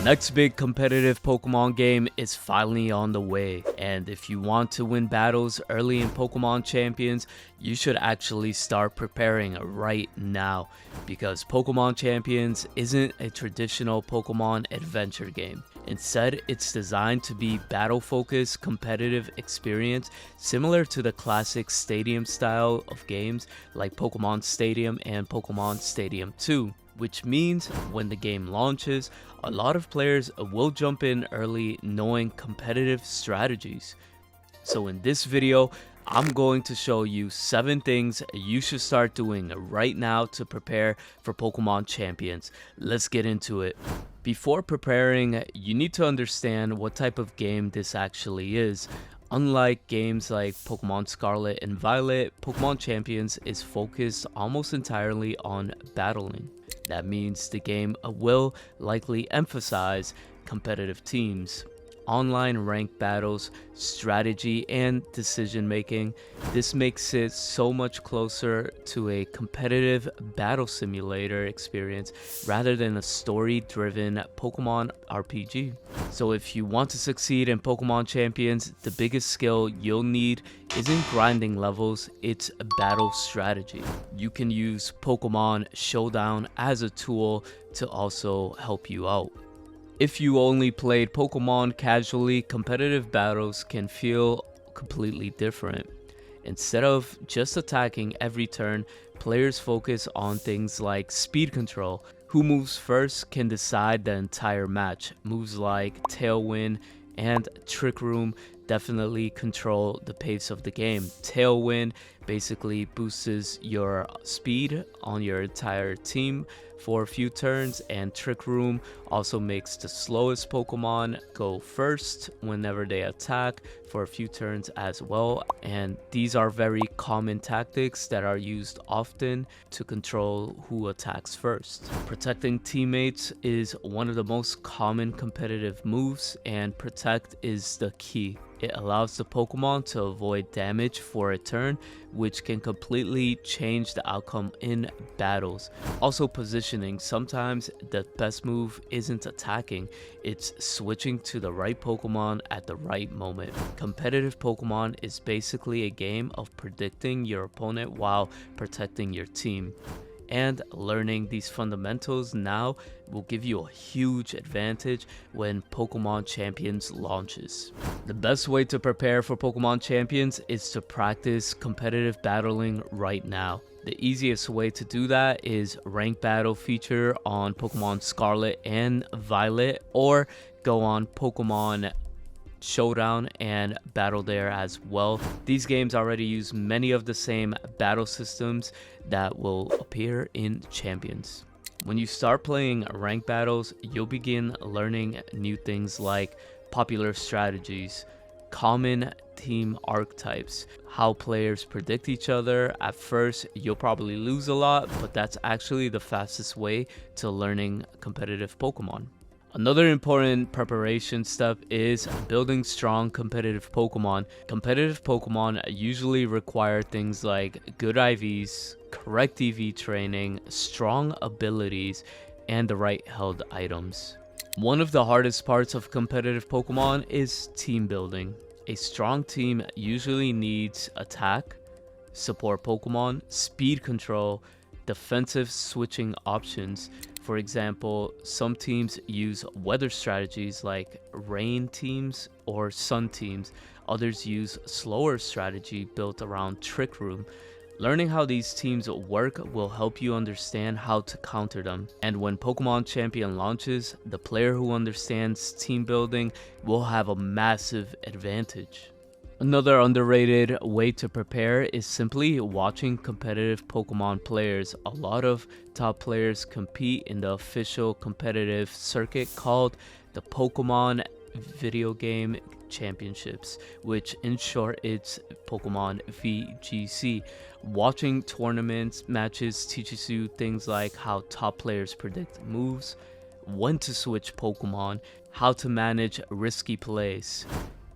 next big competitive Pokemon game is finally on the way, and if you want to win battles early in Pokemon Champions, you should actually start preparing right now, because Pokemon Champions isn't a traditional Pokemon adventure game. Instead, it's designed to be battle-focused competitive experience similar to the classic stadium style of games like Pokemon Stadium and Pokemon Stadium 2. Which means when the game launches, a lot of players will jump in early knowing competitive strategies. So in this video, I'm going to show you 7 things you should start doing right now to prepare for Pokemon Champions. Let's get into it. Before preparing, you need to understand what type of game this actually is. Unlike games like Pokemon Scarlet and Violet, Pokemon Champions is focused almost entirely on battling. That means the game will likely emphasize competitive teams, online ranked battles, strategy, and decision making. This makes it so much closer to a competitive battle simulator experience rather than a story-driven Pokemon RPG. So if you want to succeed in Pokemon Champions, the biggest skill you'll need isn't grinding levels, it's a battle strategy. You can use Pokemon Showdown as a tool to also help you out. If you only played Pokemon casually, competitive battles can feel completely different. Instead of just attacking every turn, players focus on things like speed control. Who moves first can decide the entire match. Moves like Tailwind and Trick Room definitely control the pace of the game. Tailwind basically boosts your speed on your entire team for a few turns, and Trick Room also makes the slowest Pokemon go first whenever they attack for a few turns as well. And these are very common tactics that are used often to control who attacks first. Protecting teammates is one of the most common competitive moves, and Protect is the key. It allows the Pokemon to avoid damage for a turn, which can completely change the outcome in battles. Also positioning. Sometimes the best move isn't attacking, it's switching to the right Pokemon at the right moment. Competitive Pokemon is basically a game of predicting your opponent while protecting your team. And learning these fundamentals now will give you a huge advantage when Pokemon Champions launches. The best way to prepare for Pokemon Champions is to practice competitive battling right now. The easiest way to do that is Rank Battle feature on Pokemon Scarlet and Violet, or go on Pokemon Showdown and battle there as well. These games already use many of the same battle systems that will appear in Champions. When you start playing rank battles, you'll begin learning new things like popular strategies, common team archetypes, how players predict each other. At first, you'll probably lose a lot, but that's actually the fastest way to learning competitive Pokemon. Another important preparation step is building strong competitive Pokemon. Competitive Pokemon usually require things like good IVs, correct EV training, strong abilities, and the right held items. One of the hardest parts of competitive Pokemon is team building. A strong team usually needs attack, support Pokemon, speed control, defensive switching options. For example, some teams use weather strategies like rain teams or sun teams. Others use slower strategy built around Trick Room. Learning how these teams work will help you understand how to counter them. And when Pokemon Champion launches, the player who understands team building will have a massive advantage. Another underrated way to prepare is simply watching competitive Pokemon players. A lot of top players compete in the official competitive circuit called the Pokemon Video Game Championships, which in short it's Pokemon VGC. Watching tournaments matches teaches you things like how top players predict moves, when to switch Pokemon, how to manage risky plays.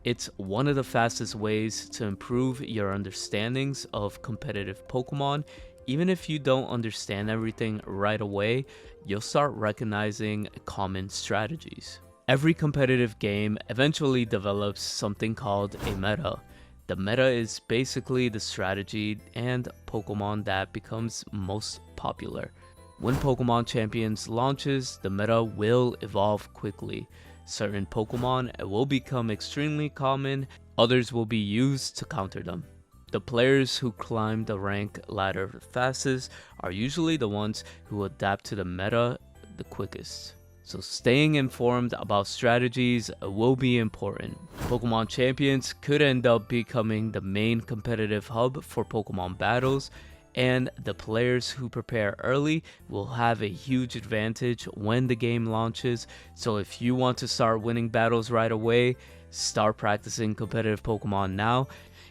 It's one of the fastest ways to improve your understandings of competitive Pokemon, Even if you don't understand everything right away, you'll start recognizing common strategies. Every competitive game eventually develops something called a meta. The meta is basically the strategy and Pokemon that becomes most popular. When Pokemon Champions launches, the meta will evolve quickly. Certain Pokemon will become extremely common, others will be used to counter them. The players who climb the rank ladder fastest are usually the ones who adapt to the meta the quickest. So staying informed about strategies will be important. Pokemon Champions could end up becoming the main competitive hub for Pokemon battles, and the players who prepare early will have a huge advantage when the game launches. So if you want to start winning battles right away, start practicing competitive Pokemon now.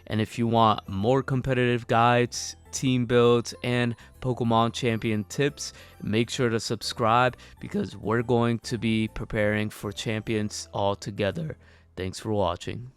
And if you want more competitive guides, team builds, and Pokemon Champion tips, make sure to subscribe because we're going to be preparing for champions all together. Thanks for watching.